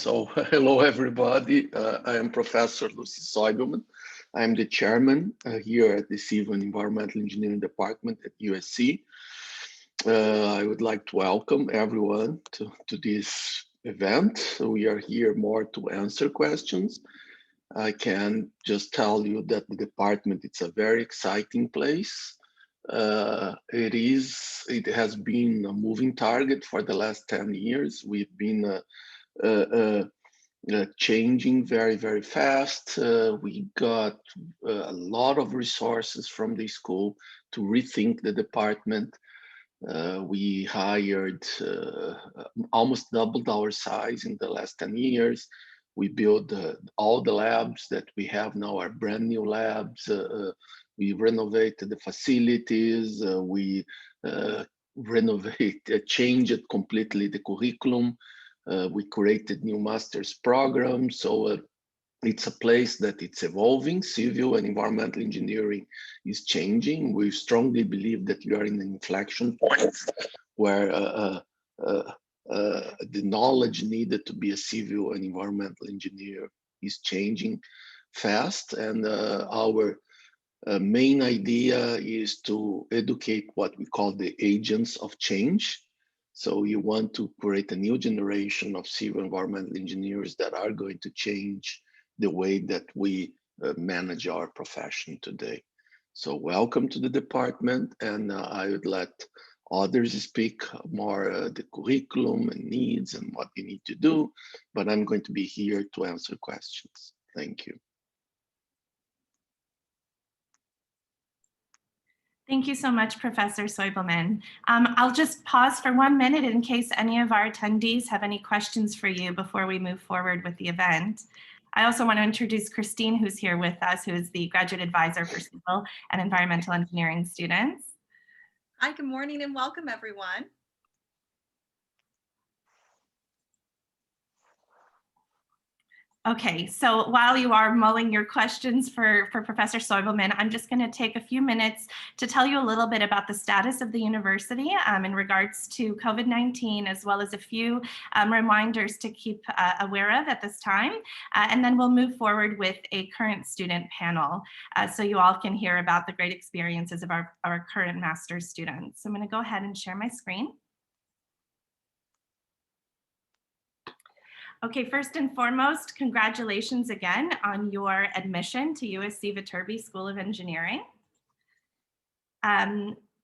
So hello, everybody. I am Professor Lucy Soibelman. I am the chairman here at the Civil and Environmental Engineering Department at USC. I would like to welcome everyone to this event. We are here more to answer questions. I can just tell you that the department, it's a very exciting place. It has been a moving target for the last 10 years. We've been changing very, very fast. We got a lot of resources from the school to rethink the department. We hired, almost doubled our size in the last 10 years. We built all the labs that we have now are brand new labs. We renovated the facilities. We changed completely the curriculum. We created new master's programs. So it's a place that it's evolving. Civil and environmental engineering is changing. We strongly believe that we are in an inflection point where the knowledge needed to be a civil and environmental engineer is changing fast. And our main idea is to educate what we call the agents of change. So you want to create a new generation of civil environmental engineers that are going to change the way that we manage our profession today. So welcome to the department, and I would let others speak more the curriculum and needs and what we need to do, but I'm going to be here to answer questions. Thank you. Thank you so much, Professor Soibelman. I'll just pause for 1 minute in case any of our attendees have any questions for you before we move forward with the event. I also want to introduce Christine, who's here with us, who is the graduate advisor for civil and environmental engineering students. Hi, good morning and welcome, everyone. Okay, so while you are mulling your questions for Professor Soibelman, I'm just going to take a few minutes to tell you a little bit about the status of the university in regards to COVID-19, as well as a few reminders to keep aware of at this time. And then we'll move forward with a current student panel so you all can hear about the great experiences of our current master's students. So I'm going to go ahead and share my screen. Okay, first and foremost, congratulations again on your admission to USC Viterbi School of Engineering.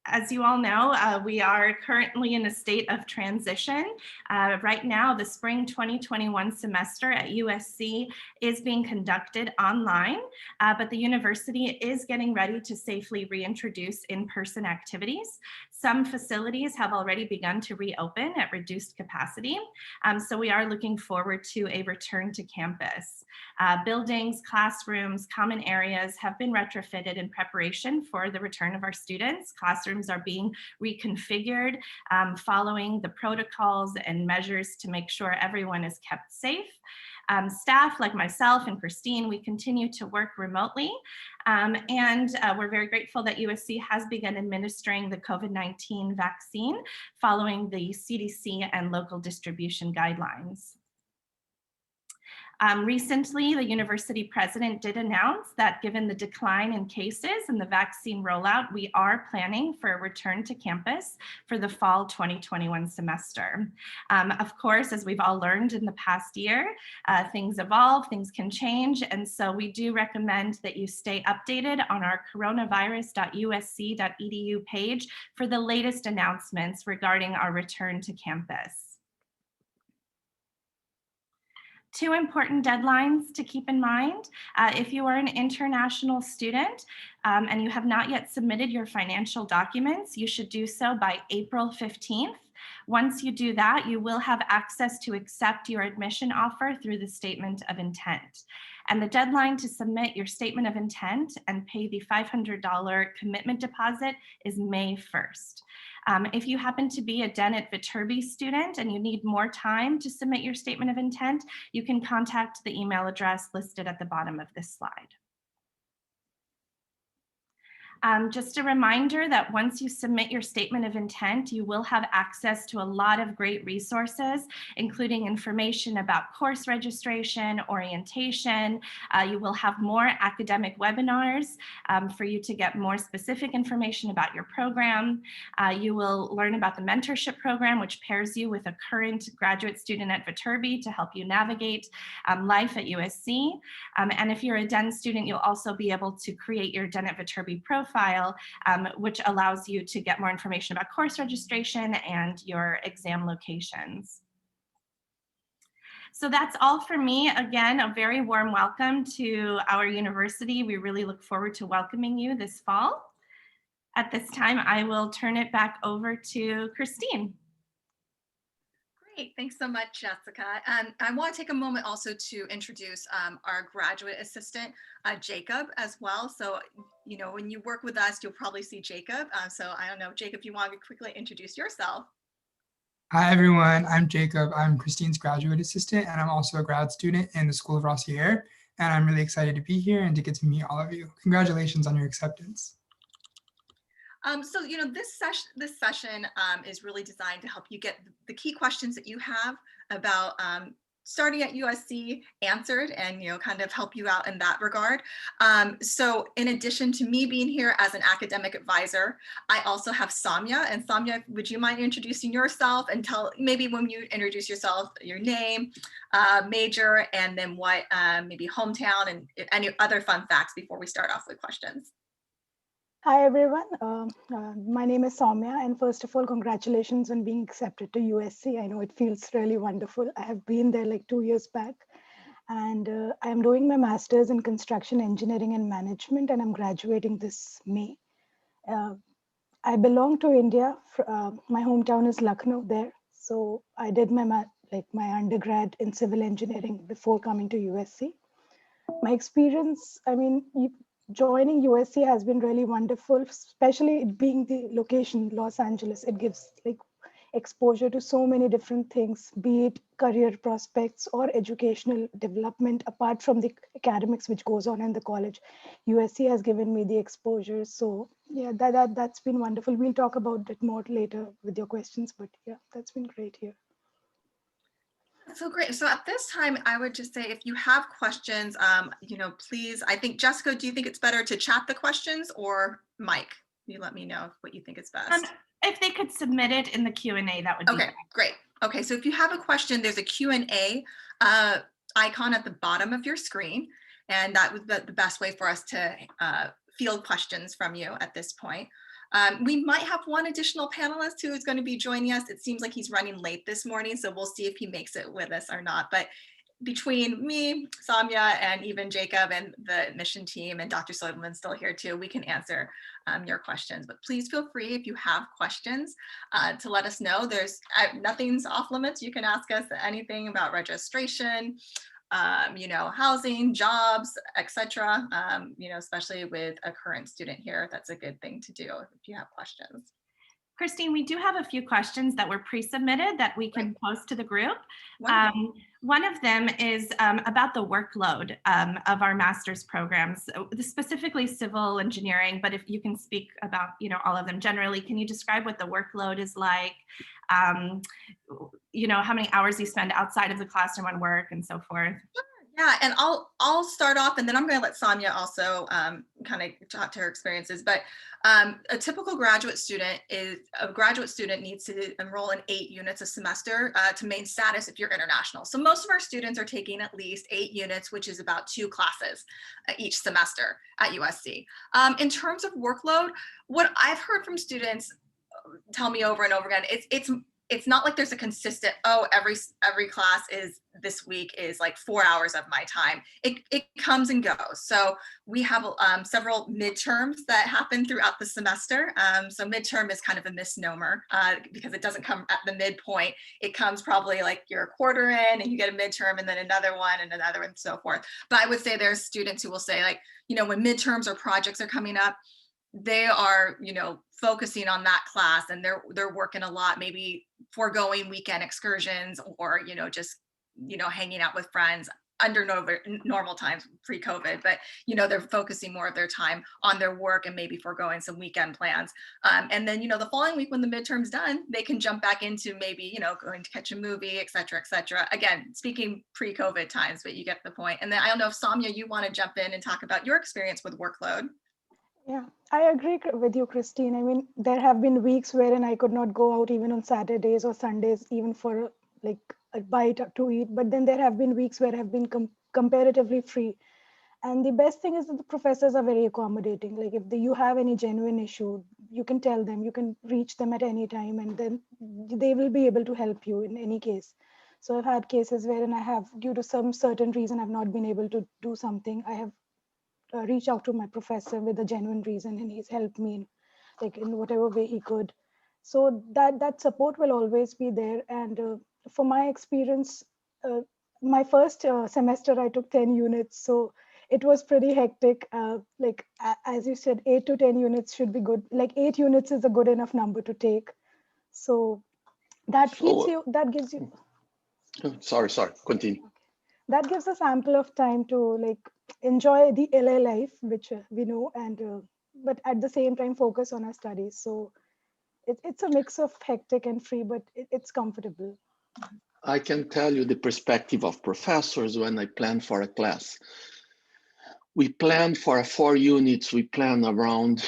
As you all know, we are currently in a state of transition. Right now, the spring 2021 semester at USC is being conducted online, but the university is getting ready to safely reintroduce in-person activities. Some facilities have already begun to reopen at reduced capacity, so we are looking forward to a return to campus. Buildings, classrooms, common areas have been retrofitted in preparation for the return of our students. Classrooms are being reconfigured, following the protocols and measures to make sure everyone is kept safe. Staff like myself and Christine, we continue to work remotely, and we're very grateful that USC has begun administering the COVID-19 vaccine following the CDC and local distribution guidelines. Recently, the university president did announce that given the decline in cases and the vaccine rollout, we are planning for a return to campus for the fall 2021 semester. Of course, as we've all learned in the past year, things evolve, things can change, and so we do recommend that you stay updated on our coronavirus.usc.edu page for the latest announcements regarding our return to campus. Two important deadlines to keep in mind. If you are an international student and you have not yet submitted your financial documents, you should do so by April 15th. Once you do that, you will have access to accept your admission offer through the statement of intent. And the deadline to submit your statement of intent and pay the $500 commitment deposit is May 1st. If you happen to be a Dennett Viterbi student and you need more time to submit your statement of intent, you can contact the email address listed at the bottom of this slide. Just a reminder that once you submit your statement of intent, you will have access to a lot of great resources, including information about course registration, orientation. You will have more academic webinars for you to get more specific information about your program. You will learn about the mentorship program, which pairs you with a current graduate student at Viterbi to help you navigate life at USC. And if you're a DEN student, you'll also be able to create your DEN at Viterbi profile, which allows you to get more information about course registration and your exam locations. So that's all for me. Again, a very warm welcome to our university. We really look forward to welcoming you this fall. At this time, I will turn it back over to Christine. Great, thanks so much, Jessica. I want to take a moment also to introduce our graduate assistant, Jacob, as well. So, you know, when you work with us, you'll probably see Jacob. So I don't know, Jacob, if you want to quickly introduce yourself. Hi, everyone. I'm Jacob. I'm Christine's graduate assistant, and I'm also a grad student in the School of Rossier. And I'm really excited to be here and to get to meet all of you. Congratulations on your acceptance. So, you know, this session is really designed to help you get the key questions that you have about starting at USC answered, and, you know, kind of help you out in that regard. So in addition to me being here as an academic advisor, I also have Samya. And Samya, would you mind introducing yourself and tell, maybe when you introduce yourself, your name, major, and then what, maybe hometown and any other fun facts before we start off with questions. Hi everyone, my name is Soumya, and first of all, congratulations on being accepted to USC. I know it feels really wonderful. I have been there like 2 years back, and I'm doing my master's in construction engineering and management, and I'm graduating this May. I belong to India. My hometown is Lucknow there. So I did my undergrad in civil engineering before coming to USC. My experience, I mean, joining USC has been really wonderful, especially it being the location, Los Angeles. It gives like exposure to so many different things, be it career prospects or educational development, apart from the academics which goes on in the college. USC has given me the exposure. So yeah, that's been wonderful. We'll talk about it more later with your questions, but yeah, that's been great here. So great. So at this time, I would just say, if you have questions, you know, please, I think, Jessica, do you think it's better to chat the questions, or Mike? You let me know what you think is best. If they could submit it in the Q&A, that would be great. Okay, so if you have a question, there's a Q&A icon at the bottom of your screen, and that was the best way for us to field questions from you at this point. We might have one additional panelist who is going to be joining us. It seems like he's running late this morning, so we'll see if he makes it with us or not. But between me, Soumya, and even Jacob and the admission team, and Dr. Soidelman's still here too, we can answer your questions. But please feel free, if you have questions, to let us know. There's nothing's off limits. You can ask us anything about registration, you know, housing, jobs, etc. You know, especially with a current student here, that's a good thing to do if you have questions. Christine, we do have a few questions that were pre-submitted that we can post to the group. One of them is about the workload of our master's programs, specifically civil engineering, but if you can speak about, you know, all of them generally, can you describe what the workload is like? You know, how many hours you spend outside of the classroom on work and so forth? Yeah, and I'll start off, and then I'm going to let Soumya also kind of talk to her experiences. But a typical graduate student needs to enroll in 8 units a semester to maintain status if you're international. So most of our students are taking at least 8 units, which is about 2 classes each semester at USC. In terms of workload, what I've heard from students tell me over and over again, it's not like there's a consistent, oh, every class is this week is like 4 hours of my time. It comes and goes. So we have several midterms that happen throughout the semester. So midterm is kind of a misnomer because it doesn't come at the midpoint. It comes probably like you're a quarter in and you get a midterm and then another one and so forth. But I would say there's students who will say, like, you know, when midterms or projects are coming up, they are, you know, focusing on that class, and they're working a lot, maybe foregoing weekend excursions or, you know, just, you know, hanging out with friends. under normal times pre-COVID, but they're focusing more of their time on their work and maybe foregoing some weekend plans. And then, the following week when the midterm's done, they can jump back into maybe, going to catch a movie, et cetera, et cetera. Again, speaking pre-COVID times, but you get the point. And then I don't know if Soumya, you want to jump in and talk about your experience with workload. Yeah, I agree with you, Christine. I mean, there have been weeks wherein I could not go out even on Saturdays or Sundays, even for like a bite to eat. But then there have been weeks where I've been comparatively free. And the best thing is that the professors are very accommodating. Like if you have any genuine issue, you can tell them, you can reach them at any time, and then they will be able to help you in any case. So I've had cases wherein I have, due to some certain reason, I've not been able to do something. I have reached out to my professor with a genuine reason, and he's helped me in whatever way he could. So that support will always be there. And for my experience, my first semester I took 10 units, so it was pretty hectic. As you said, 8 to 10 units should be good. Like 8 units is a good enough number to take. So that gives you. Sorry, continue. That gives us ample of time to enjoy the LA life, which we know, and but at the same time focus on our studies. So it's a mix of hectic and free, but it's comfortable. I can tell you the perspective of professors when I plan for a class. We plan for 4 units, we plan around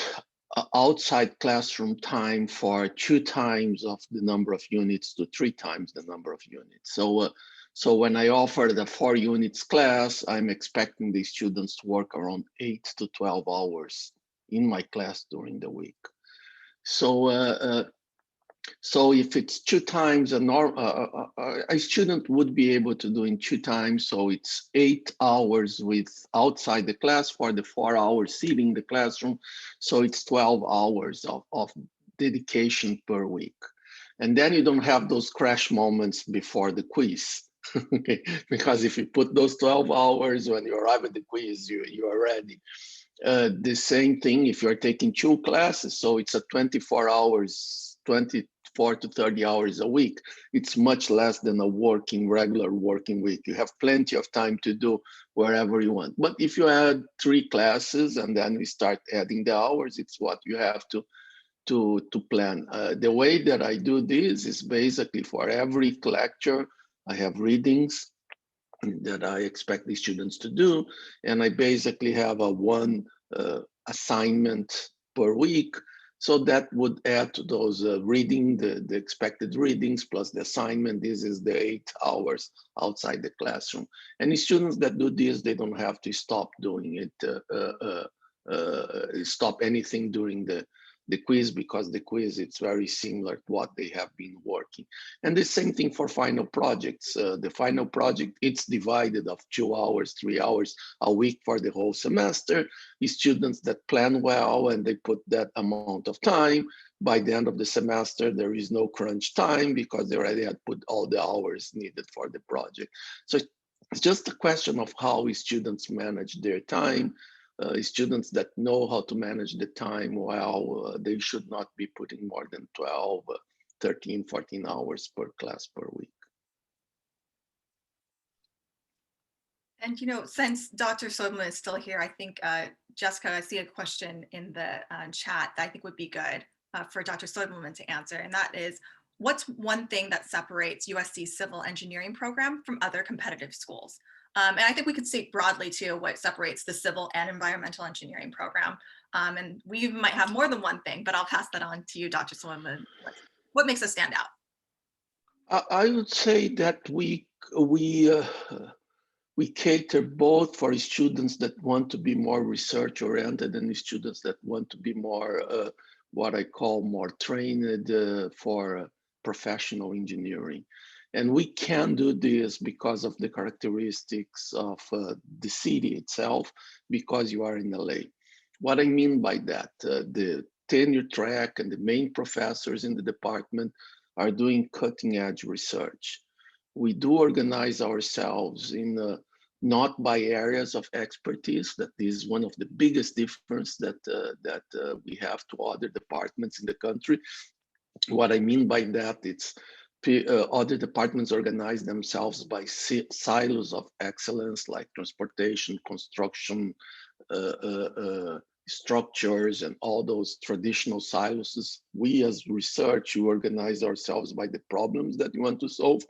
outside classroom time for 2 times of the number of units to 3 times the number of units. So when I offer the 4 units class, I'm expecting the students to work around 8 to 12 hours in my class during the week. So if it's 2 times, a student would be able to do in 2 times. So it's 8 hours with outside the class for the 4 hours sitting in the classroom. So it's 12 hours of dedication per week. And then you don't have those crash moments before the quiz. Okay? Because if you put those 12 hours when you arrive at the quiz, you are ready. The same thing if you're taking 2 classes, so it's a 24 hours, 24 to 30 hours a week. It's much less than a regular working week. You have plenty of time to do wherever you want. But if you add 3 classes and then we start adding the hours, it's what you have to plan. The way that I do this is basically for every lecture, I have readings that I expect the students to do. And I basically have a 1 assignment per week. So that would add to those reading, the expected readings plus the assignment. This is the 8 hours outside the classroom. And the students that do this, they don't have to stop doing it, stop anything during the quiz, because the quiz, it's very similar to what they have been working. And the same thing for final projects. The final project, it's divided of 2 hours, 3 hours a week for the whole semester. The students that plan well and they put that amount of time, by the end of the semester, there is no crunch time because they already had put all the hours needed for the project. So it's just a question of how students manage their time. Students that know how to manage the time well, they should not be putting more than 12, 13, 14 hours per class per week. And since Dr. Soderman is still here, I think Jessica, I see a question in the chat that I think would be good for Dr. Soderman to answer, and that is, what's one thing that separates USC's civil engineering program from other competitive schools? And I think we could state broadly too what separates the civil and environmental engineering program. And we might have more than one thing, but I'll pass that on to you, Dr. Suleiman. What makes us stand out? I would say that we cater both for students that want to be more research oriented and students that want to be more what I call more trained for professional engineering. And we can do this because of the characteristics of the city itself, because you are in LA. What I mean by that, the tenure track and the main professors in the department are doing cutting edge research. We do organize ourselves in not by areas of expertise. That is one of the biggest difference that we have to other departments in the country. What I mean by that, it's other departments organize themselves by silos of excellence, like transportation, construction, structures, and all those traditional silos. We as research, we organize ourselves by the problems that we want to solve.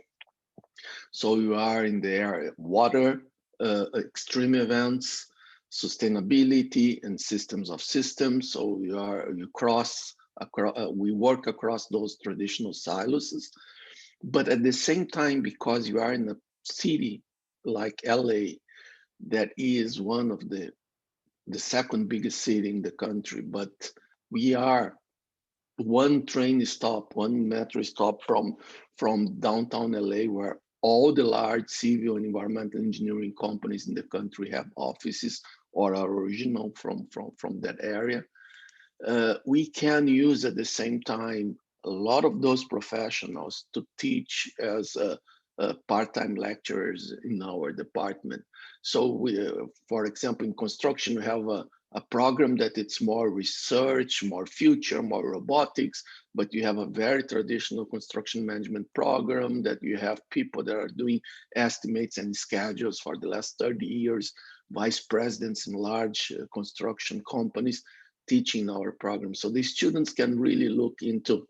So you are in the area of water, extreme events, sustainability, and systems of systems. So you cross across, we work across those traditional silos. But at the same time, because you are in a city like LA, that is one of the second biggest city in the country, but we are one train stop, one metro stop from downtown LA, where all the large civil and environmental engineering companies in the country have offices or are original from that area. We can use at the same time a lot of those professionals to teach as part-time lecturers in our department. So we, for example, in construction, we have a program that it's more research, more future, more robotics, but you have a very traditional construction management program that you have people that are doing estimates and schedules for the last 30 years, vice presidents in large construction companies teaching our program. So the students can really look into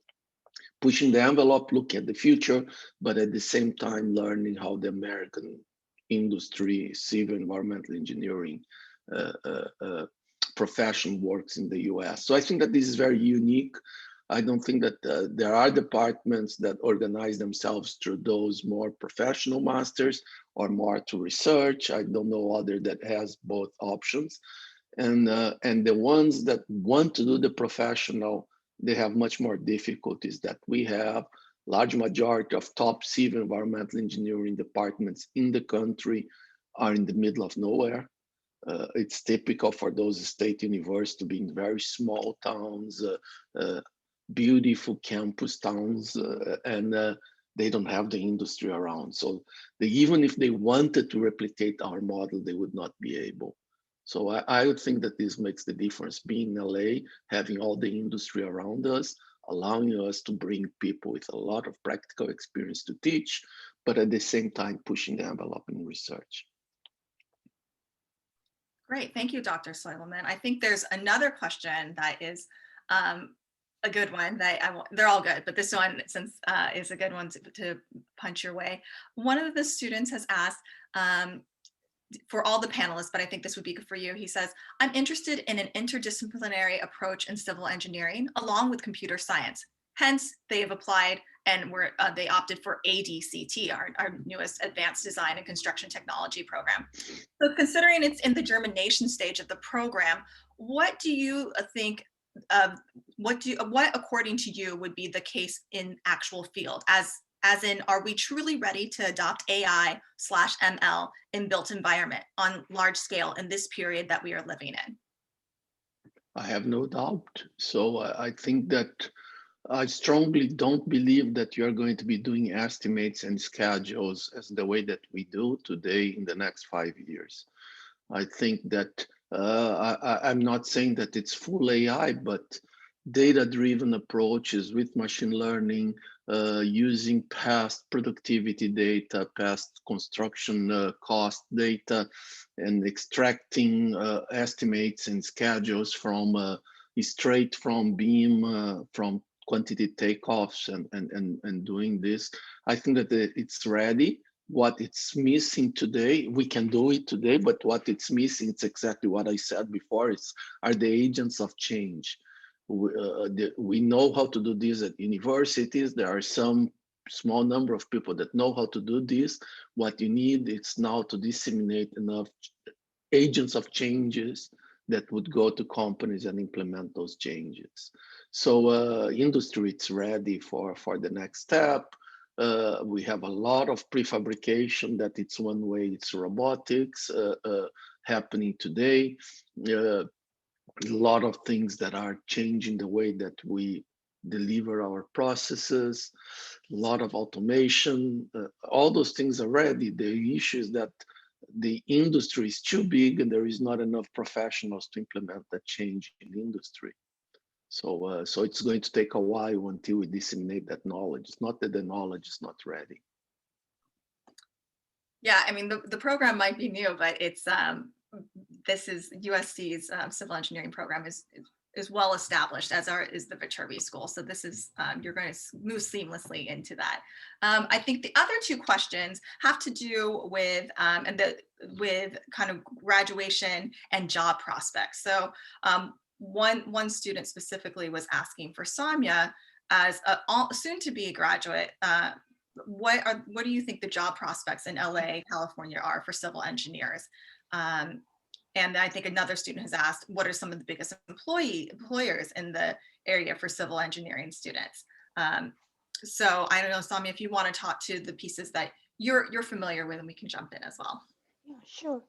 pushing the envelope, look at the future, but at the same time learning how the American industry, civil environmental engineering profession works in the US. So I think that this is very unique. I don't think that there are departments that organize themselves through those more professional masters or more to research. I don't know other that has both options. And the ones that want to do the professional, they have much more difficulties that we have. Large majority of top civil environmental engineering departments in the country are in the middle of nowhere. It's typical for those state universities to be in very small towns, beautiful campus towns, and they don't have the industry around. So even if they wanted to replicate our model, they would not be able. So I would think that this makes the difference, being in LA, having all the industry around us, allowing us to bring people with a lot of practical experience to teach, but at the same time pushing the envelope in research. Great, thank you, Dr. Soilman. I think there's another question that is a good one that they're all good, but this one is a good one to punch your way. One of the students has asked, for all the panelists, but I think this would be good for you. He says, I'm interested in an interdisciplinary approach in civil engineering along with computer science. Hence, they have applied and they opted for ADCT, our newest Advanced Design and Construction Technology program. So considering it's in the germination stage of the program, what do you think, what according to you would be the case in actual field? As in, are we truly ready to adopt AI/ML in built environment on large scale in this period that we are living in? I have no doubt. So I think that I strongly don't believe that you're going to be doing estimates and schedules as the way that we do today in the next 5 years. I think that I'm not saying that it's full AI, but data-driven approaches with machine learning, using past productivity data, past construction cost data, and extracting estimates and schedules from straight from BIM, from quantity takeoffs, and doing this. I think that it's ready. What it's missing today, we can do it today, but what it's missing, it's exactly what I said before, are the agents of change. We know how to do this at universities. There are some small number of people that know how to do this. What you need is now to disseminate enough agents of changes that would go to companies and implement those changes. So industry, it's ready for the next step. We have a lot of prefabrication that it's one way, it's robotics happening today. A lot of things that are changing the way that we deliver our processes, a lot of automation, all those things are ready. The issue is that the industry is too big and there is not enough professionals to implement that change in industry. So it's going to take a while until we disseminate that knowledge. It's not that the knowledge is not ready. Yeah, I mean, the program might be new, but it's this is USC's civil engineering program is well established, as is the Viterbi School. So this is you're going to move seamlessly into that. I think the other two questions have to do with with kind of graduation and job prospects. So one student specifically was asking for Samia, as a soon to be a graduate. What do you think the job prospects in LA, California are for civil engineers? And I think another student has asked, what are some of the biggest employers in the area for civil engineering students? So I don't know, Samia, if you want to talk to the pieces that you're familiar with, and we can jump in as well. Yeah, sure.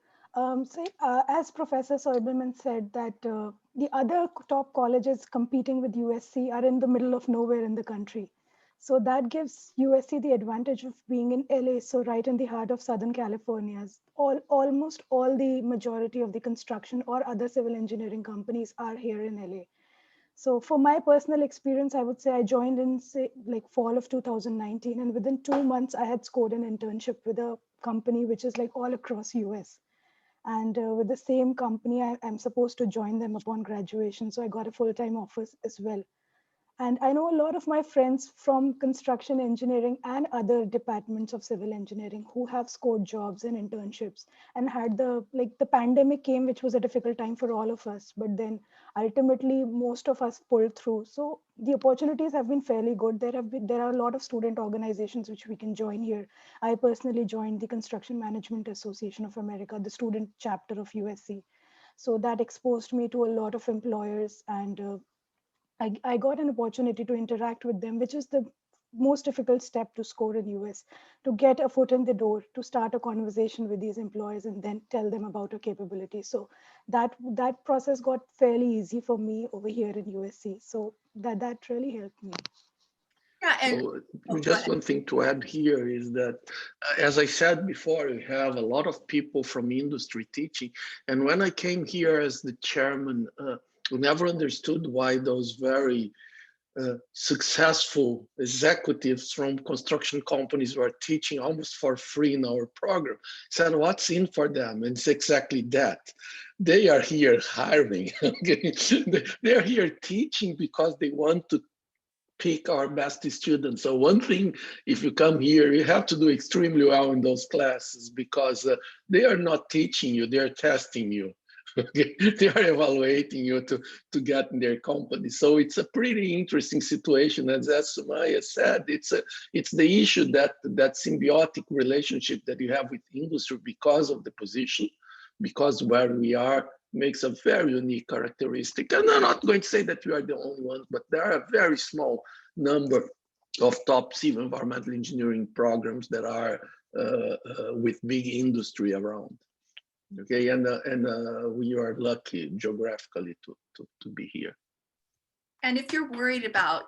As Professor Soibelman said, that the other top colleges competing with USC are in the middle of nowhere in the country. So that gives USC the advantage of being in LA, so right in the heart of Southern California. Almost all the majority of the construction or other civil engineering companies are here in LA. So for my personal experience, I would say I joined in like fall of 2019, and within 2 months, I had scored an internship with a company which is like all across US. And with the same company, I'm supposed to join them upon graduation. So I got a full-time offer as well. And I know a lot of my friends from construction engineering and other departments of civil engineering who have scored jobs and internships and had the pandemic came, which was a difficult time for all of us. But then ultimately, most of us pulled through. So the opportunities have been fairly good. There are a lot of student organizations which we can join here. I personally joined the Construction Management Association of America, the student chapter of USC. So that exposed me to a lot of employers, and I got an opportunity to interact with them, which is the most difficult step to score in US, to get a foot in the door, to start a conversation with these employees and then tell them about your capability. So that process got fairly easy for me over here in USC. So that really helped me. Yeah, and so just one thing to add here is that, as I said before, we have a lot of people from industry teaching. And when I came here as the chairman, we never understood why those very successful executives from construction companies were teaching almost for free in our program. Said, what's in for them? And it's exactly that. They are here hiring. They are here teaching because they want to pick our best students. So one thing, if you come here, you have to do extremely well in those classes, because they are not teaching you, they are testing you. They are evaluating you to get in their company. So it's a pretty interesting situation. As Sumaya said, it's the issue that symbiotic relationship that you have with industry because of the position, because where we are makes a very unique characteristic. And I'm not going to say that we are the only ones, but there are a very small number of top civil environmental engineering programs that are with big industry around. Okay, and we are lucky geographically to be here. And if you're worried about,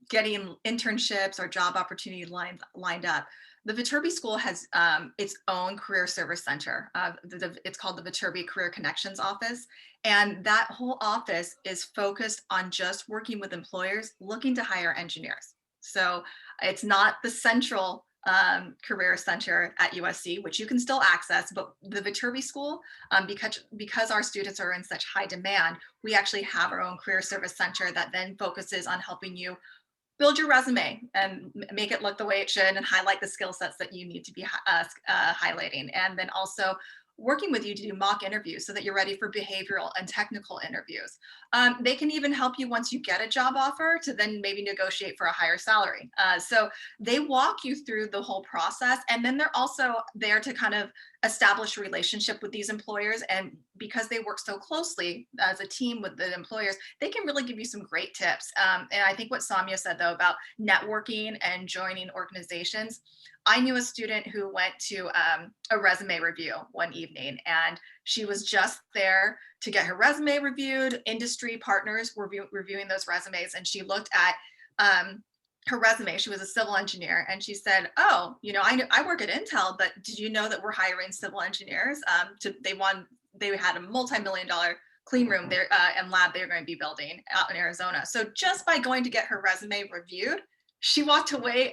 getting internships or job opportunity lined up, the Viterbi School has its own career service center. It's called the Viterbi Career Connections Office. And that whole office is focused on just working with employers looking to hire engineers. So it's not the central career center at USC, which you can still access, but the Viterbi School, because our students are in such high demand, we actually have our own career service center that then focuses on helping you build your resume and make it look the way it should and highlight the skill sets that you need to be highlighting. And then also working with you to do mock interviews so that you're ready for behavioral and technical interviews. They can even help you once you get a job offer to then maybe negotiate for a higher salary. So they walk you through the whole process, and then they're also there to kind of establish a relationship with these employers. And because they work so closely as a team with the employers, they can really give you some great tips. And I think what Samia said though about networking and joining organizations, I knew a student who went to a resume review one evening, and she was just there to get her resume reviewed. Industry partners were reviewing those resumes, and she looked at her resume. She was a civil engineer, and she said, oh, I work at Intel, but did you know that we're hiring civil engineers? They had a multi-million-dollar clean room there and lab they're going to be building out in Arizona. So just by going to get her resume reviewed, she walked away,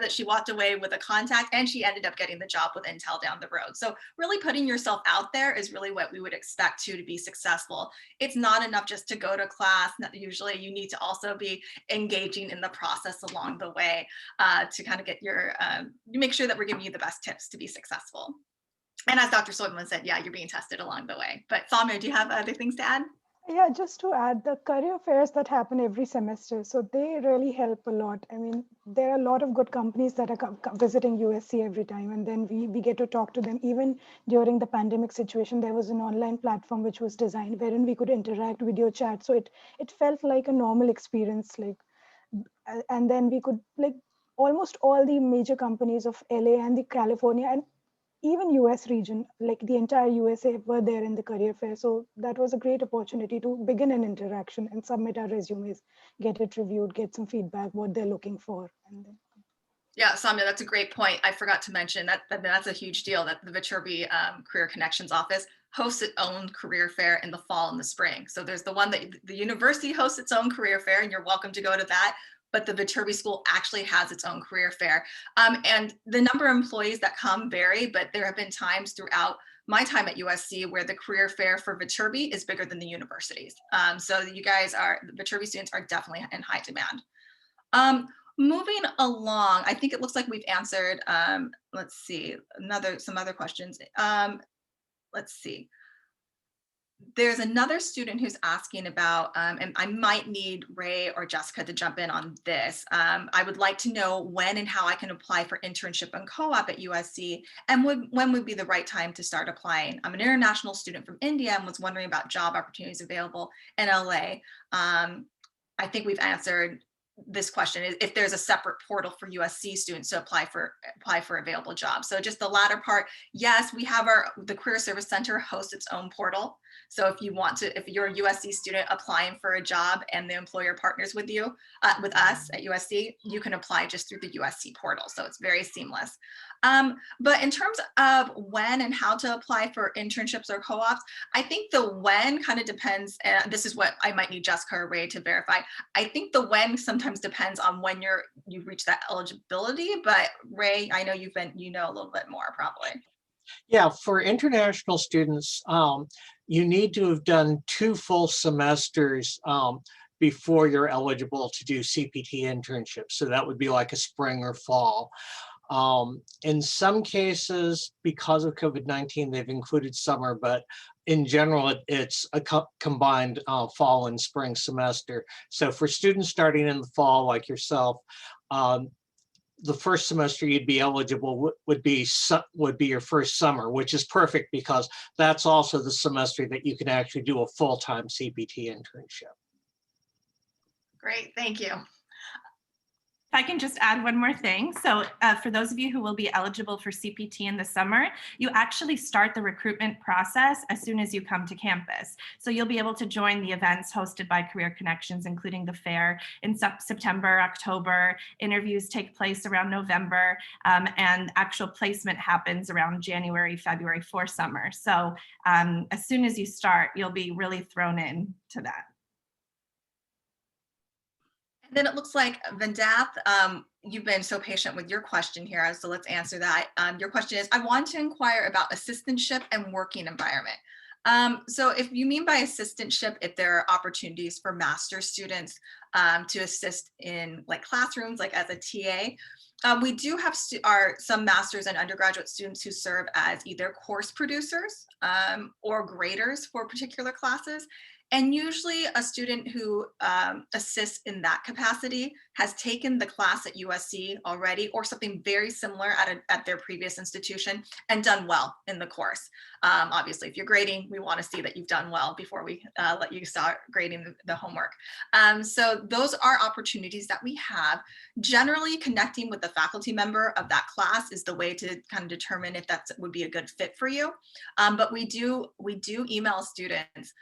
she walked away with a contact, and she ended up getting the job with Intel down the road. So really putting yourself out there is really what we would expect to be successful. It's not enough just to go to class. Usually you need to also be engaging in the process along the way to kind of get your, make sure that we're giving you the best tips to be successful. And as Dr. Soyman said, yeah, you're being tested along the way. But Samia, do you have other things to add? Yeah, just to add, the career fairs that happen every semester, so they really help a lot. I mean, there are a lot of good companies that are visiting USC every time, and then we get to talk to them. Even during the pandemic situation, there was an online platform which was designed wherein we could interact, video chat. So it felt like a normal experience, like, and then we could, like, almost all the major companies of LA and the California and even US region, like the entire USA, were there in the career fair. So that was a great opportunity to begin an interaction and submit our resumes, get it reviewed, get some feedback, what they're looking for. And then, yeah, Samia, that's a great point. I forgot to mention that's a huge deal that the Viterbi Career Connections Office hosts its own career fair in the fall and the spring. So there's the one that the university hosts its own career fair, and you're welcome to go to that. But the Viterbi School actually has its own career fair. And the number of employees that come vary, but there have been times throughout my time at USC where the career fair for Viterbi is bigger than the universities. So you guys the Viterbi students are definitely in high demand. Moving along, I think it looks like we've answered, let's see, some other questions. Let's see. There's another student who's asking about, and I might need Ray or Jessica to jump in on this. I would like to know when and how I can apply for internship and co-op at USC, and when would be the right time to start applying. I'm an international student from India and was wondering about job opportunities available in LA. I think we've answered this question, is if there's a separate portal for USC students to apply for available jobs. So just the latter part, yes, we have the Career Service Center hosts its own portal. So if you're a USC student applying for a job and the employer partners with you, with us at USC, you can apply just through the USC portal. So it's very seamless. But in terms of when and how to apply for internships or co-ops, I think the when kind of depends, and this is what I might need Jessica or Ray to verify. I think the when sometimes depends on when you've reached that eligibility, but Ray, I know you know a little bit more probably. Yeah, for international students, you need to have done 2 full semesters before you're eligible to do CPT internships. So that would be like a spring or fall. In some cases, because of COVID-19, they've included summer, but in general, it's a combined fall and spring semester. So for students starting in the fall, like yourself, the first semester you'd be eligible would be your first summer, which is perfect because that's also the semester that you can actually do a full-time CPT internship. Great, thank you. If I can just add one more thing. So for those of you who will be eligible for CPT in the summer, you actually start the recruitment process as soon as you come to campus. So you'll be able to join the events hosted by Career Connections, including the fair in September, October. Interviews take place around November, and actual placement happens around January, February for summer. So as soon as you start, you'll be really thrown into that. And then it looks like Vendath, you've been so patient with your question here, so let's answer that. Your question is, I want to inquire about assistantship and working environment. So if you mean by assistantship, if there are opportunities for master's students to assist in like classrooms, like as a TA, we do have some master's and undergraduate students who serve as either course producers or graders for particular classes. And usually a student who assists in that capacity has taken the class at USC already or something very similar at their previous institution and done well in the course. Obviously, if you're grading, we want to see that you've done well before we let you start grading the homework. So those are opportunities that we have. Generally, connecting with the faculty member of that class is the way to kind of determine if that would be a good fit for you. But we do email students,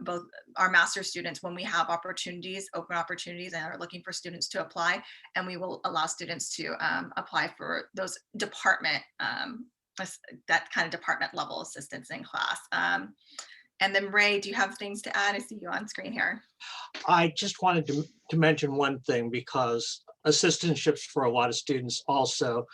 both our master's students, when we have opportunities, open opportunities, and are looking for students to apply, and we will allow students to apply for those department, that kind of department level assistance in class. And then Ray, do you have things to add? I see you on screen here. I just wanted to mention one thing, because assistantships for a lot of students also,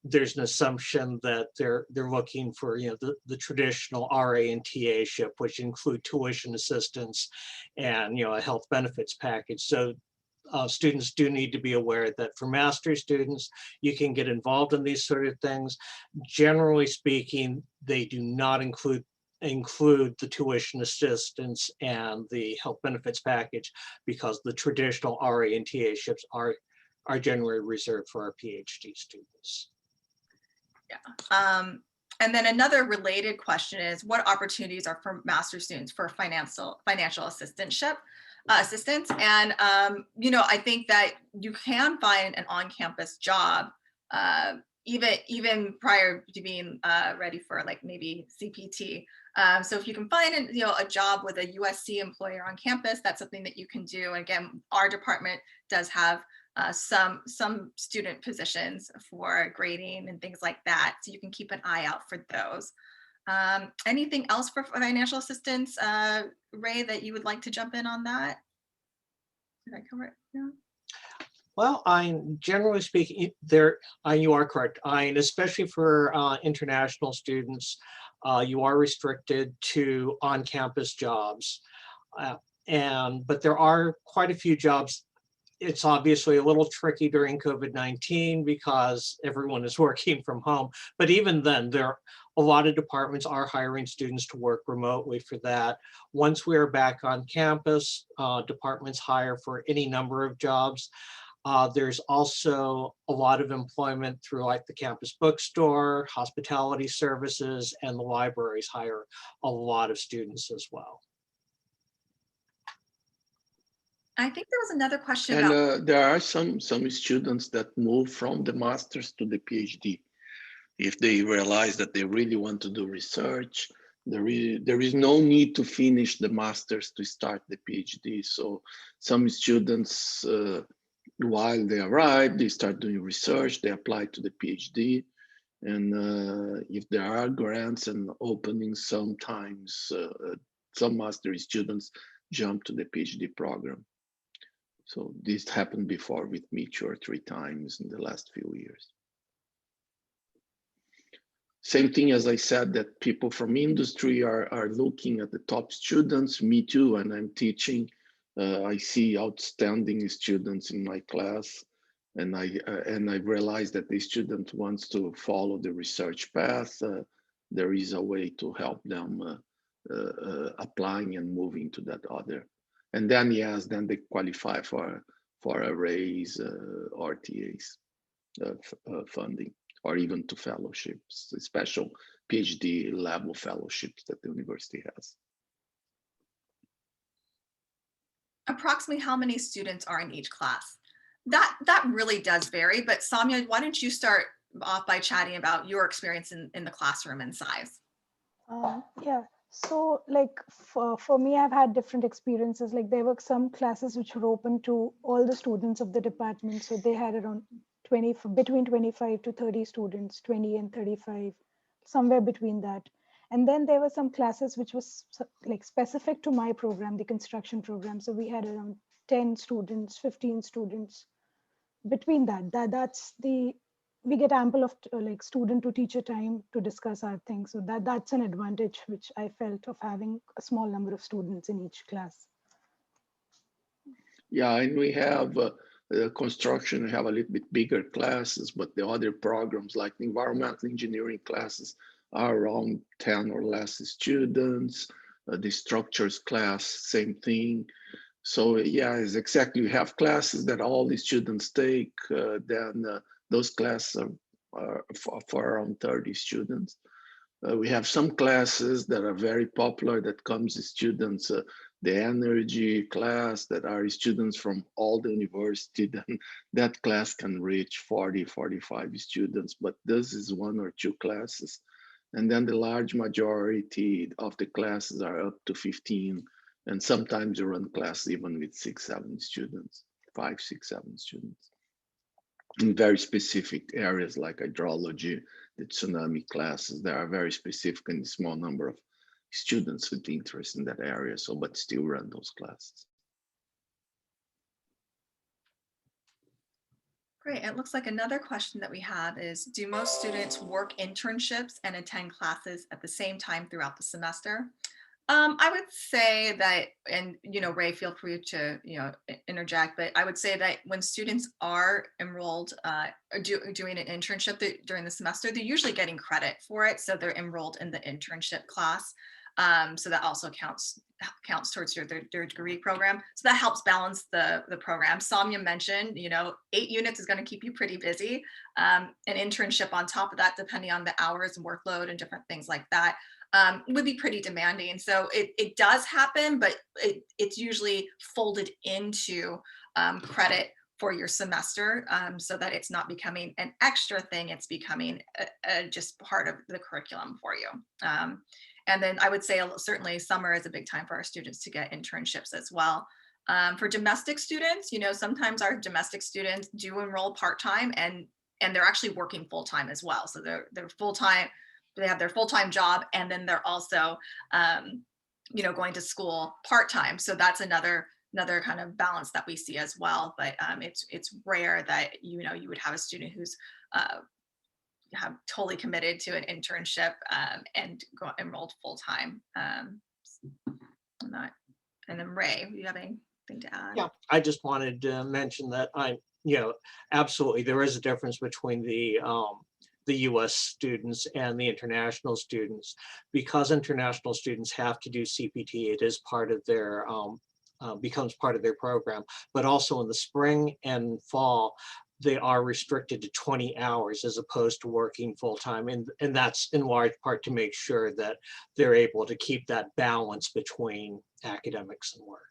there's an assumption that they're looking for, you know, the traditional RA and TA ship, which include tuition assistance and, you know, a health benefits package. So students do need to be aware that for master's students, you can get involved in these sort of things. Generally speaking, they do not include the tuition assistance and the health benefits package, because the traditional RA and TA ships are generally reserved for our PhD students. Yeah. And then another related question is, what opportunities are for master students for financial assistantship? Assistance. And, you know, I think that you can find an on-campus job even prior to being ready for like maybe CPT. So if you can find a job with a USC employer on campus, that's something that you can do. And again, our department does have some student positions for grading and things like that. So you can keep an eye out for those. Anything else for financial assistance, Ray, that you would like to jump in on that? Did I cover it? Yeah. Well, generally speaking, you are correct. Especially for international students, you are restricted to on-campus jobs, but there are quite a few jobs. It's obviously a little tricky during COVID-19 because everyone is working from home. But even then, a lot of departments are hiring students to work remotely for that. Once we are back on campus, departments hire for any number of jobs. There's also a lot of employment through like the campus bookstore, hospitality services, and the libraries hire a lot of students as well. I think there was another question And about. there are some students that move from the master's to the PhD. If they realize that they really want to do research, there is no need to finish the master's to start the PhD. So some students, while they arrive, they start doing research, they apply to the PhD. And if there are grants and openings, sometimes some master students jump to the PhD program. So this happened before with me 2 or 3 times in the last few years. Same thing as I said, that people from industry are looking at the top students, me too, and I'm teaching. I see outstanding students in my class, and I realize that the student wants to follow the research path. There is a way to help them applying and moving to that other. And then, yes, then they qualify for a raise or TAs funding, or even to fellowships, special PhD level fellowships that the university has. Approximately how many students are in each class? That really does vary, but Samya, why don't you start off by chatting about your experience in the classroom and size? Yeah, so like for me, I've had different experiences. Like there were some classes which were open to all the students of the department. So they had around between 25 to 30 students, 20 and 35, somewhere between that. And then there were some classes which was like specific to my program, the construction program. So we had around 10 students, 15 students. Between that's we get ample of like student to teacher time to discuss our things. So that's an advantage which I felt of having a small number of students in each class. Yeah, and we have construction, we have a little bit bigger classes, but the other programs like the environmental engineering classes are around 10 or less students. The structures class, same thing. So yeah, it's exactly, we have classes that all the students take, then those classes are for around 30 students. We have some classes that are very popular that comes to students, the energy class that are students from all the university, then that class can reach 40, 45 students, but this is 1 or 2 classes. And then the large majority of the classes are up to 15, and sometimes you run class even with 6, 7 students, 5, 6, 7 students. In very specific areas like hydrology, the tsunami classes, they are very specific and small number of students with interest in that area, so but still run those classes. Great. It looks like another question that we have is, do most students work internships and attend classes at the same time throughout the semester? I would say that, and Ray, feel free to interject, but I would say that when students are enrolled or doing an internship during the semester, they're usually getting credit for it, so they're enrolled in the internship class. So that also counts towards their degree program. So that helps balance the program. Samya mentioned, 8 units is going to keep you pretty busy. An internship on top of that, depending on the hours and workload and different things like that, would be pretty demanding. So it does happen, but it's usually folded into credit for your semester, so that it's not becoming an extra thing, it's becoming just part of the curriculum for you. And then I would say certainly summer is a big time for our students to get internships as well. For domestic students, sometimes our domestic students do enroll part-time and they're actually working full-time as well. So they're full-time, they have their full-time job, and then they're also going to school part-time. So that's another kind of balance that we see as well. But it's rare that you would have a student who's have totally committed to an internship and enrolled full-time. And then Ray, do you have anything to add? Yeah, I just wanted to mention that absolutely there is a difference between the US students and the international students. Because international students have to do CPT, it is part of their becomes part of their program. But also in the spring and fall, they are restricted to 20 hours as opposed to working full-time. And that's in large part to make sure that they're able to keep that balance between academics and work.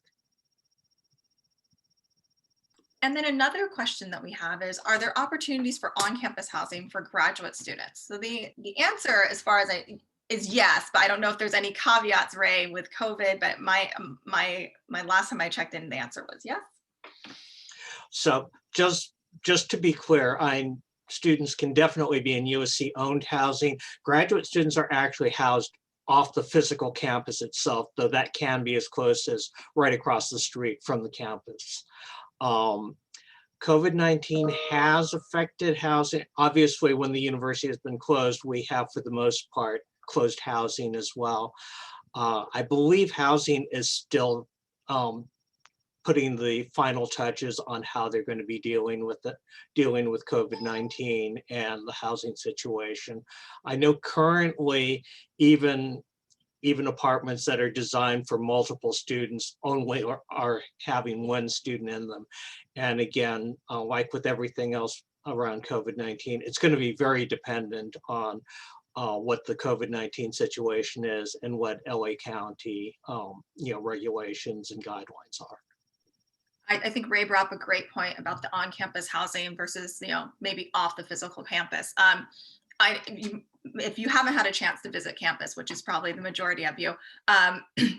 And then another question that we have is, are there opportunities for on-campus housing for graduate students? So the answer, as far as is yes, but I don't know if there's any caveats, Ray, with COVID, but my last time I checked in, the answer was yes. So just to be clear, students can definitely be in USC owned housing. Graduate students are actually housed off the physical campus itself, though that can be as close as right across the street from the campus. COVID-19 has affected housing. Obviously, when the university has been closed, we have, for the most part, closed housing as well. I believe housing is still putting the final touches on how they're going to be dealing with COVID-19 and the housing situation. I know currently even apartments that are designed for multiple students only are having one student in them. And again, like with everything else around COVID-19, it's going to be very dependent on what the COVID-19 situation is and what LA County regulations and guidelines are. I think Ray brought up a great point about the on-campus housing versus, maybe off the physical campus. If you haven't had a chance to visit campus, which is probably the majority of you,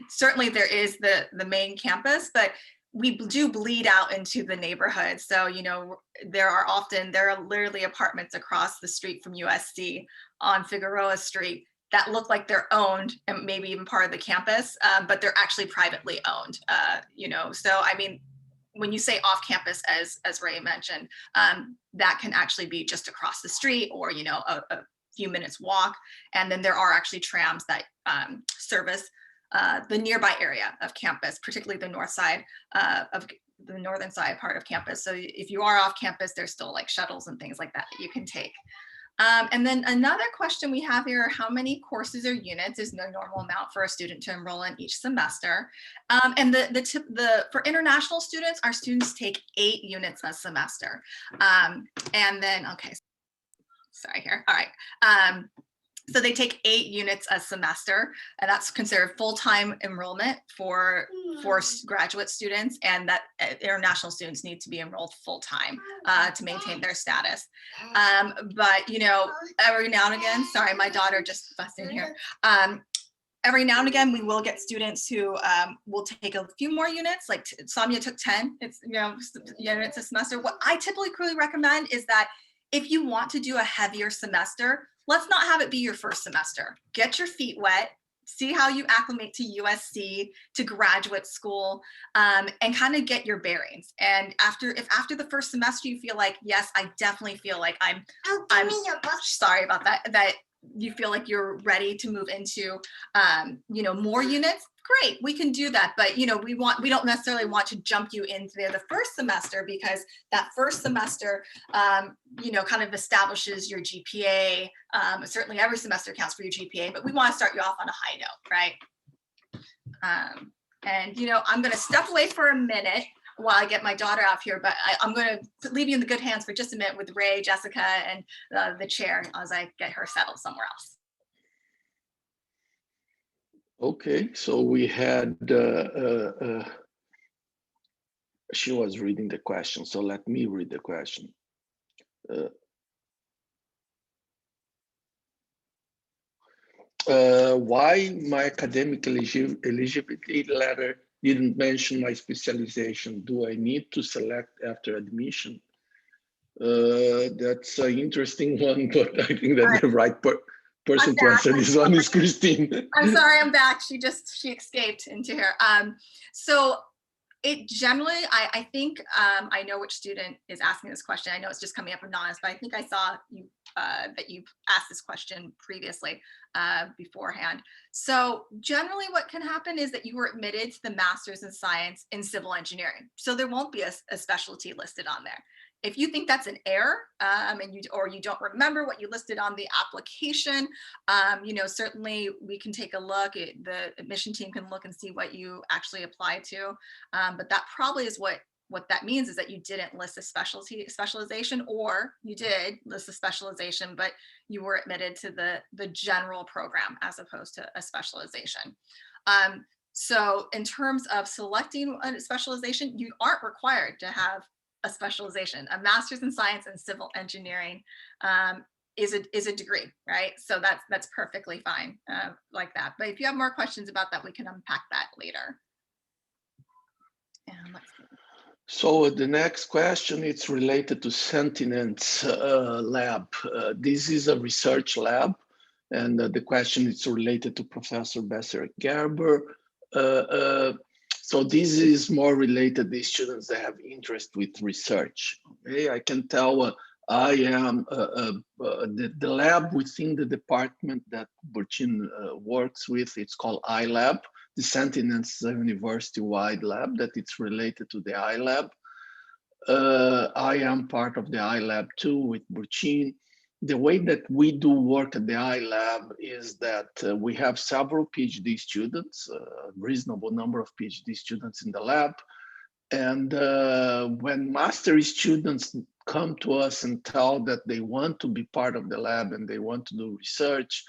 certainly there is the main campus, but we do bleed out into the neighborhood. So, there are literally apartments across the street from USC on Figueroa Street that look like they're owned and maybe even part of the campus, but they're actually privately owned, So, I mean, when you say off campus, as Ray mentioned, that can actually be just across the street or, a few minutes walk. And then there are actually trams that service the nearby area of campus, particularly the north side of the northern side part of campus. So if you are off campus, there's still like shuttles and things like that you can take. And then another question we have here, how many courses or units is the normal amount for a student to enroll in each semester? And for international students, our students take 8 units a semester. And then, okay, sorry here, all right. So they take 8 units a semester, and that's considered full-time enrollment for graduate students, and that international students need to be enrolled full-time to maintain their status. But every now and again, sorry, my daughter just busted in here. Every now and again, we will get students who will take a few more units, like Samya took 10, units a semester. What I typically recommend is that if you want to do a heavier semester, let's not have it be your first semester. Get your feet wet, see how you acclimate to USC, to graduate school, and kind of get your bearings. And if after the first semester you feel like, yes, I definitely feel like I'm sorry about that you feel like you're ready to move into, more units, great, we can do that. But, we don't necessarily want to jump you into there the first semester, because that first semester, kind of establishes your GPA. Certainly every semester counts for your GPA, but we want to start you off on a high note, right? And, I'm going to step away for a minute while I get my daughter out here, but I'm going to leave you in the good hands for just a minute with Ray, Jessica, and the chair as I get her settled somewhere else. Okay, so we had, she was reading the question, so let me read the question. Why my academic eligibility letter didn't mention my specialization? Do I need to select after admission? That's an interesting one, but I think that the right person to answer this one is Christine. I'm sorry, I'm back. She escaped into here. So it generally, I think, I know which student is asking this question. I know it's just coming up anonymous, but I think I saw you that you asked this question previously beforehand. So generally what can happen is that you were admitted to the Master's in Science in Civil Engineering. So there won't be a specialty listed on there. If you think that's an error, and you don't remember what you listed on the application, certainly we can take a look. The admission team can look and see what you actually applied to. But that probably is what that means, is that you didn't list a specialization, or you did list a specialization, but you were admitted to the general program as opposed to a specialization. So in terms of selecting a specialization, you aren't required to have a specialization. A Master's in Science and Civil Engineering is a degree, right? So that's perfectly fine like that. But if you have more questions about that, we can unpack that later. And let's see. So the next question, it's related to Sentinence lab. This is a research lab, and the question is related to Professor Besser-Gerber. So this is more related to students that have interest with research. Okay, I can tell I am the lab within the department that Burchin works with. It's called iLab. The Sentinence is a university-wide lab that it's related to the iLab. I am part of the iLab too with Burchin. The way that we do work at the iLab is that we have several PhD students, a reasonable number of PhD students in the lab. And when master's students come to us and tell that they want to be part of the lab and they want to do research,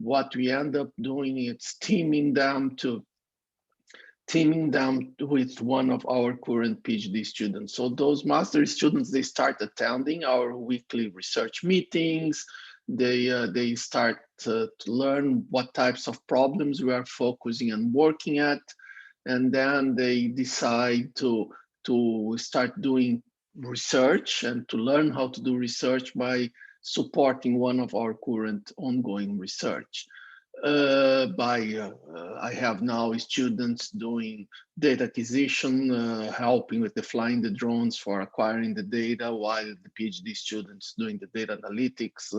what we end up doing is teaming them with one of our current PhD students. So those master's students, they start attending our weekly research meetings. They start to learn what types of problems we are focusing and working at. And then they decide to start doing research and to learn how to do research by supporting one of our current ongoing research. I have now students doing data acquisition, helping with the flying the drones for acquiring the data, while the PhD students doing the data analytics,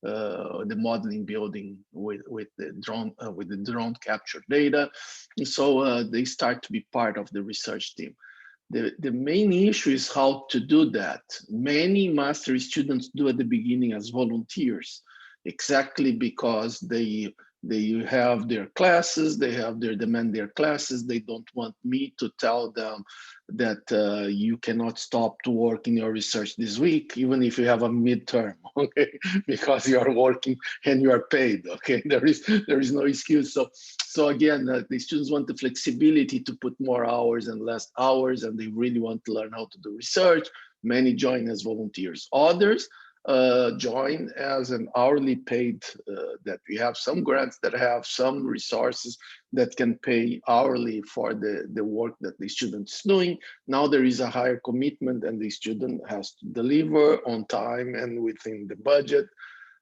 the modeling building with the drone capture data. And so they start to be part of the research team. The main issue is how to do that. Many master students do at the beginning as volunteers, exactly because they have their classes, demand their classes. They don't want me to tell them that you cannot stop to work in your research this week, even if you have a midterm, okay? Because you are working and you are paid, okay? There is no excuse. So again, the students want the flexibility to put more hours and less hours, and they really want to learn how to do research. Many join as volunteers. Others join as an hourly paid, that we have some grants that have some resources that can pay hourly for the work that the student is doing. Now there is a higher commitment and the student has to deliver on time and within the budget.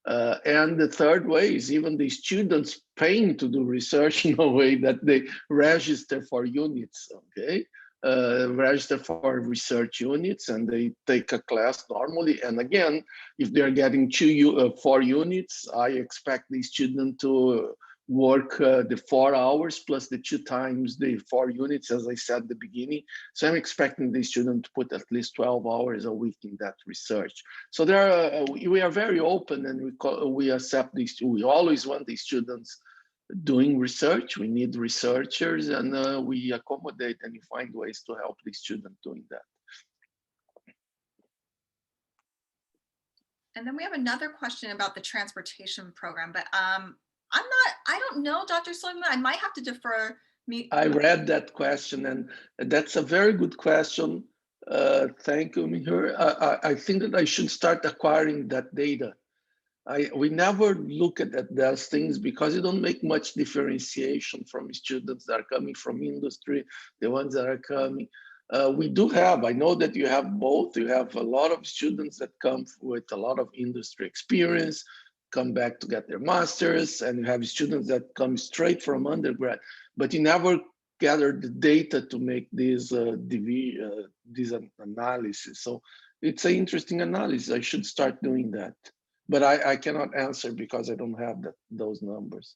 And the third way is even the students paying to do research in a way that they register for units, okay? Register for research units, and they take a class normally. And again, if they're getting 4 units, I expect the student to work the 4 hours plus the 2 times the 4 units, as I said at the beginning. So I'm expecting the student to put at least 12 hours a week in that research. So there are, we are very open, and we accept these. We always want the students doing research. We need researchers, and we accommodate and we find ways to help the student doing that. And then we have another question about the transportation program, but I don't know, Dr. Sullivan, I might have to defer. I read that question, and that's a very good question. Thank you, Mihir. I think that I should start acquiring that data. We never look at those things because you don't make much differentiation from students that are coming from industry, the ones that are coming. We do have, I know that you have both. You have a lot of students that come with a lot of industry experience, come back to get their masters, and you have students that come straight from undergrad, but you never gather the data to make this analysis. So it's an interesting analysis. I should start doing that. But I cannot answer because I don't have those numbers.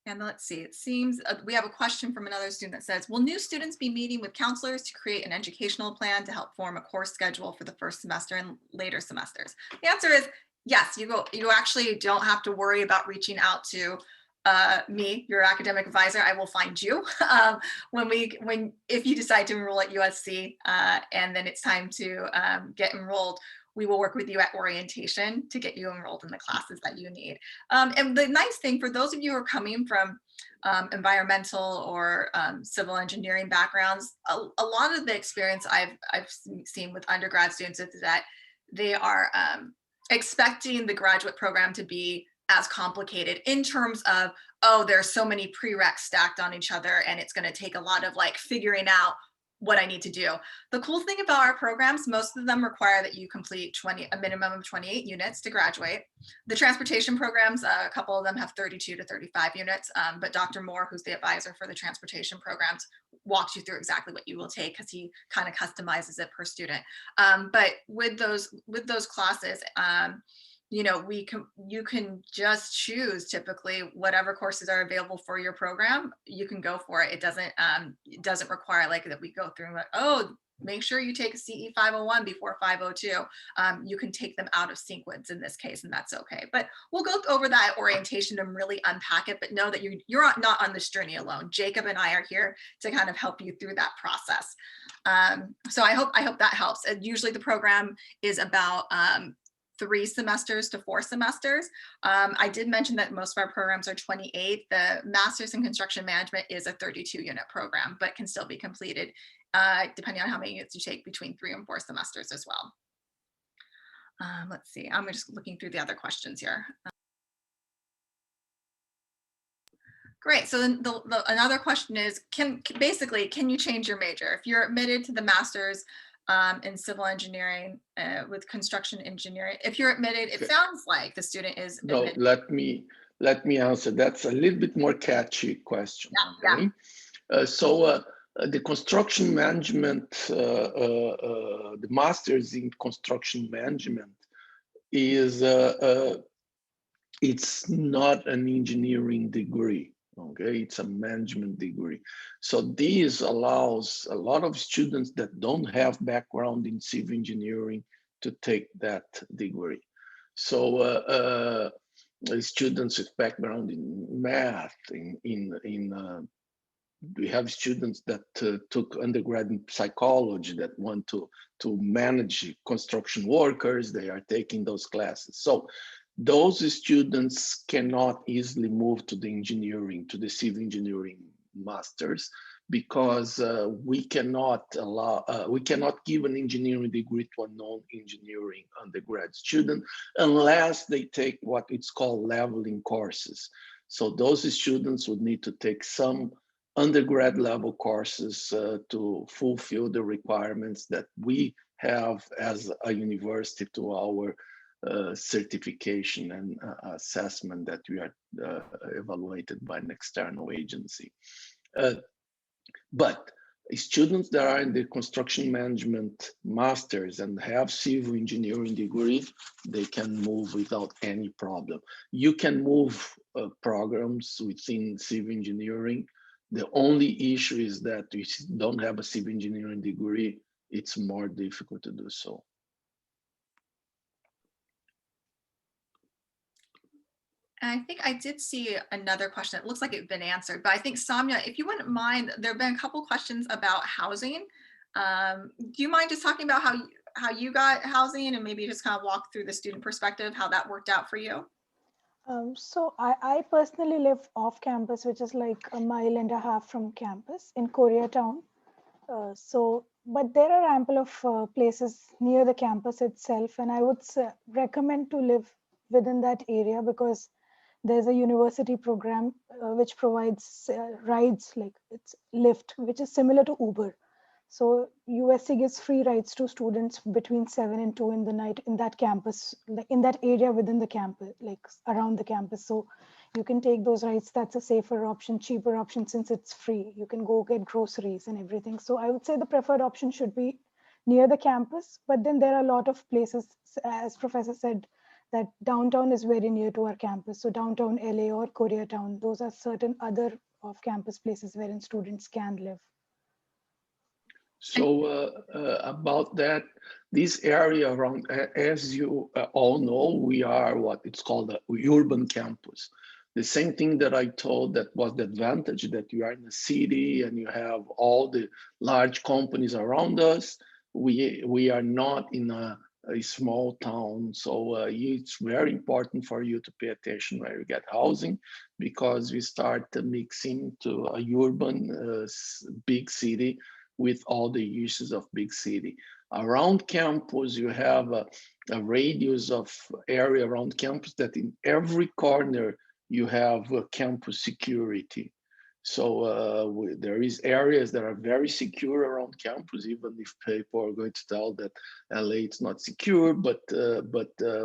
And let's see, it seems we have a question from another student that says, will new students be meeting with counselors to create an educational plan to help form a course schedule for the first semester and later semesters? The answer is yes, you actually don't have to worry about reaching out to me, your academic advisor. I will find you if you decide to enroll at USC and then it's time to get enrolled. We will work with you at orientation to get you enrolled in the classes that you need. And the nice thing for those of you who are coming from environmental or civil engineering backgrounds, a lot of the experience I've seen with undergrad students is that they are expecting the graduate program to be as complicated in terms of, oh, there's so many prereqs stacked on each other and it's going to take a lot of like figuring out what I need to do. The cool thing about our programs, most of them require that you complete a minimum of 28 units to graduate. The transportation programs, a couple of them have 32 to 35 units, but Dr. Moore, who's the advisor for the transportation programs, walks you through exactly what you will take because he kind of customizes it per student. But with those classes, you know, you can just choose typically whatever courses are available for your program. You can go for it. It doesn't require like that we go through and like, oh, make sure you take a CE 501 before 502. You can take them out of sequence in this case, and that's okay. But we'll go over that orientation and really unpack it, but know that you're not on this journey alone. Jacob and I are here to kind of help you through that process. So I hope that helps. And usually the program is about 3 semesters to 4 semesters. I did mention that most of our programs are 28. The Master's in Construction Management is a 32 unit program, but can still be completed depending on how many units you take between 3 and 4 semesters as well. Let's see, I'm just looking through the other questions here. Great, so then another question is, can you change your major? If you're admitted to the Master's in civil engineering with construction engineering, if you're admitted, it sounds like the student is admitted. No, let me answer. That's a little bit more catchy question. Yeah, okay? Yeah. The construction management, the master's in construction management is it's not an engineering degree. Okay, it's a management degree. So this allows a lot of students that don't have background in civil engineering to take that degree. So students with background in math, we have students that took undergrad in psychology that want to manage construction workers. They are taking those classes. So those students cannot easily move to the civil engineering masters, because we cannot give an engineering degree to a non-engineering undergrad student unless they take what it's called leveling courses. So those students would need to take some undergrad level courses to fulfill the requirements that we have as a university to our certification and assessment that we are evaluated by an external agency. But students that are in the construction management masters and have civil engineering degree, they can move without any problem. You can move programs within civil engineering. The only issue is that if you don't have a civil engineering degree, it's more difficult to do so. And I think I did see another question. It looks like it's been answered, but I think Samya, if you wouldn't mind, there have been a couple questions about housing. Do you mind just talking about how you got housing and maybe just kind of walk through the student perspective, how that worked out for you? So I personally live off campus, which is like 1.5 miles from campus in Koreatown. But there are ample of places near the campus itself, and I would recommend to live within that area because there's a university program which provides rides, like it's Lyft, which is similar to Uber. So USC gives free rides to students between 7 and 2 in the night in that campus, like in that area within the campus, like around the campus. So you can take those rides. That's a safer option, cheaper option since it's free. You can go get groceries and everything. So I would say the preferred option should be near the campus, but then there are a lot of places, as Professor said, that downtown is very near to our campus. So downtown LA or Koreatown, those are certain other off-campus places wherein students can live. So about that, this area around, as you all know, we are what it's called a urban campus. The same thing that I told that was the advantage that you are in a city and you have all the large companies around us. We are not in a small town. So it's very important for you to pay attention where you get housing, because we start mixing to a urban big city with all the uses of big city. Around campus, you have a radius of area around campus that in every corner you have campus security. So there is areas that are very secure around campus, even if people are going to tell that LA it's not secure, but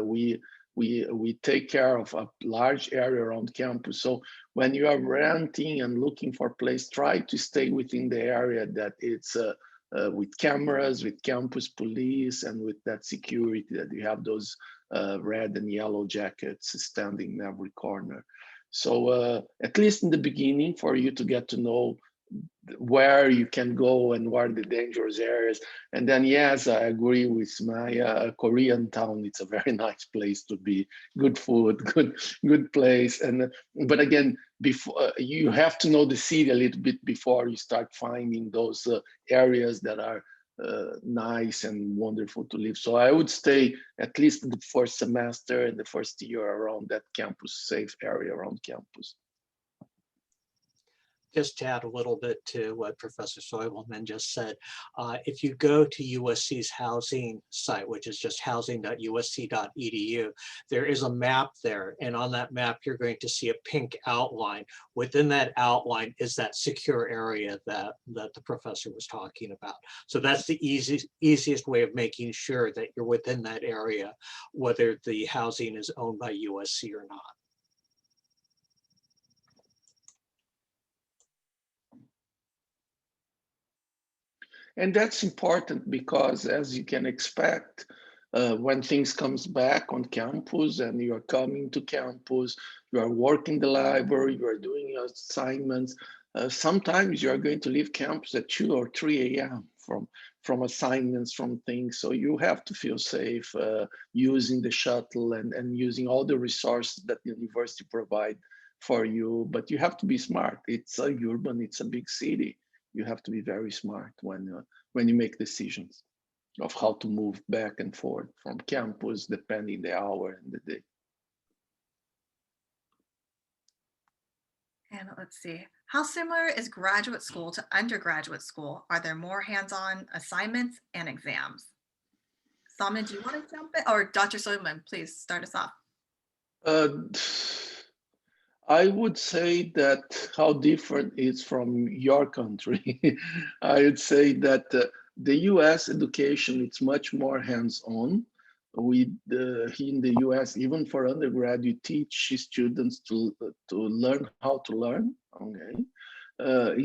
we take care of a large area around campus. So when you are renting and looking for a place, try to stay within the area that it's with cameras, with campus police, and with that security that you have those red and yellow jackets standing in every corner. So at least in the beginning, for you to get to know where you can go and where the dangerous areas. And then, yes, I agree with Maya, Koreatown, it's a very nice place to be. Good food, good place. And but again, before you have to know the city a little bit before you start finding those areas that are nice and wonderful to live. So I would stay at least the first semester and the first year around that campus, safe area around campus. Just to add a little bit to what Professor Soibelman just said, if you go to USC's housing site, which is just housing.usc.edu, there is a map there. And on that map, you're going to see a pink outline. Within that outline is that secure area that the professor was talking about. So that's the easiest way of making sure that you're within that area, whether the housing is owned by USC or not. And that's important because, as you can expect, when things comes back on campus and you are coming to campus, you are working the library, you are doing your assignments, sometimes you are going to leave campus at 2 or 3 a.m. from assignments, from things. So you have to feel safe using the shuttle and using all the resources that the university provide for you. But you have to be smart. It's a urban, it's a big city. You have to be very smart when you make decisions of how to move back and forth from campus, depending the hour and the day. And let's see, how similar is graduate school to undergraduate school? Are there more hands-on assignments and exams? Samya, do you want to jump in? Or Dr. Soibelman, please start us off. I would say that how different it's from your country. I would say that the US education, it's much more hands-on. We in the US, even for undergrad, you teach students to learn how to learn. Okay,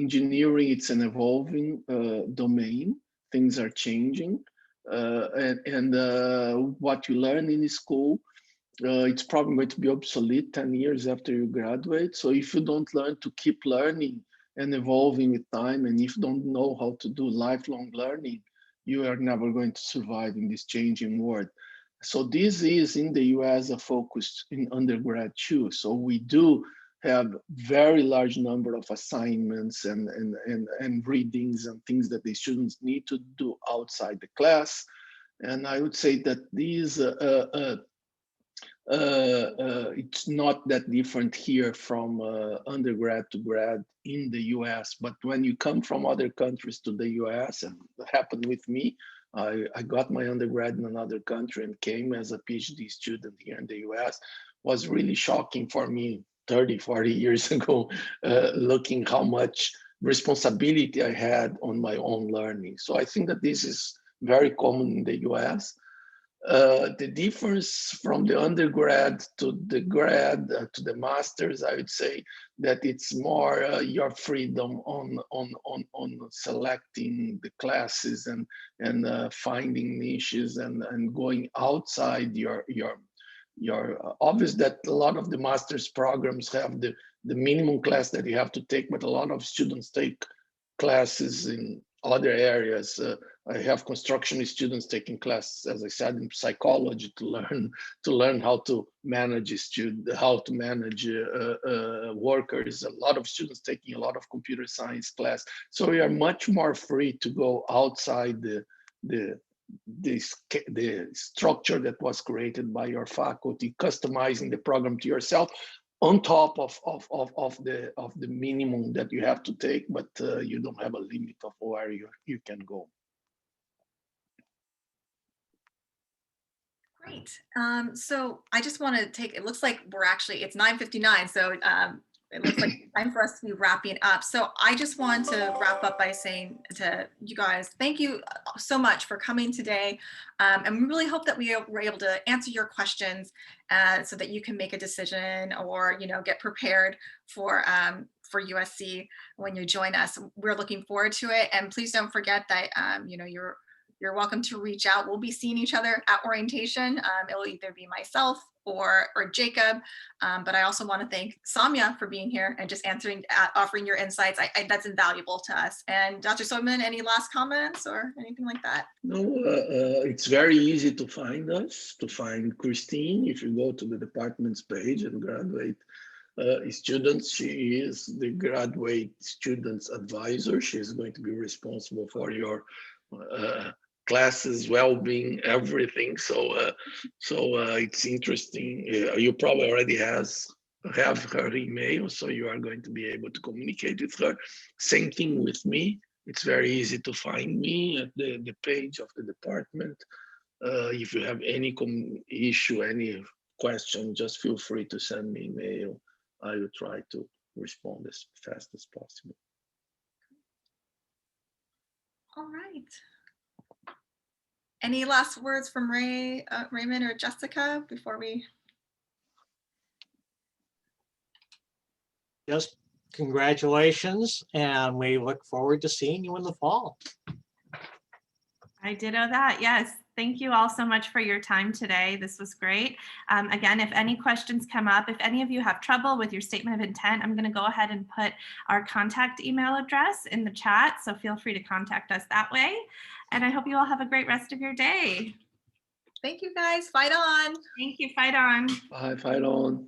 engineering, it's an evolving domain. Things are changing, and what you learn in school, it's probably going to be obsolete 10 years after you graduate. So if you don't learn to keep learning and evolving with time, and if you don't know how to do lifelong learning, you are never going to survive in this changing world. So this is in the US a focus in undergrad too. So we do have very large number of assignments and readings and things that the students need to do outside the class. And I would say that these it's not that different here from undergrad to grad in the US. But when you come from other countries to the US, and that happened with me, I got my undergrad in another country and came as a PhD student here in the US, was really shocking for me 30, 40 years ago, looking how much responsibility I had on my own learning. So I think that this is very common in the US. The difference from the undergrad to the grad to the masters, I would say that it's more your freedom on selecting the classes and finding niches and going outside your obvious that a lot of the master's programs have the minimum class that you have to take, but a lot of students take classes in other areas. I have construction students taking classes, as I said, in psychology to learn how to manage workers. A lot of students taking a lot of computer science class. So we are much more free to go outside the structure that was created by your faculty, customizing the program to yourself, on top of the minimum that you have to take, but you don't have a limit of where you can go. Great. So I just want to take, it looks like it's 9:59. So it looks like time for us to be wrapping up. So I just want to wrap up by saying to you guys, thank you so much for coming today. And we really hope that we were able to answer your questions so that you can make a decision or, get prepared for USC when you join us. We're looking forward to it. And please don't forget that, you're welcome to reach out. We'll be seeing each other at orientation. It'll either be myself or Jacob. But I also want to thank Samia for being here and just offering your insights. That's invaluable to us. And Dr. Soyman, any last comments or anything like that? No, it's very easy to find us, to find Christine. If you go to the department's page and graduate students, she is the graduate students advisor. She is going to be responsible for your classes, well-being, everything. So it's interesting. You probably already have her email, so you are going to be able to communicate with her. Same thing with me. It's very easy to find me at the page of the department. If you have any issue, any question, just feel free to send me an email. I will try to respond as fast as possible. All right. Any last words from Raymond or Jessica before we? Just congratulations, and we look forward to seeing you in the fall. I ditto that. Yes. Thank you all so much for your time today. This was great. Again, if any questions come up, if any of you have trouble with your statement of intent, I'm going to go ahead and put our contact email address in the chat. So feel free to contact us that way. And I hope you all have a great rest of your day. Thank you guys. Fight on. Thank you. Fight on. Bye, fight on.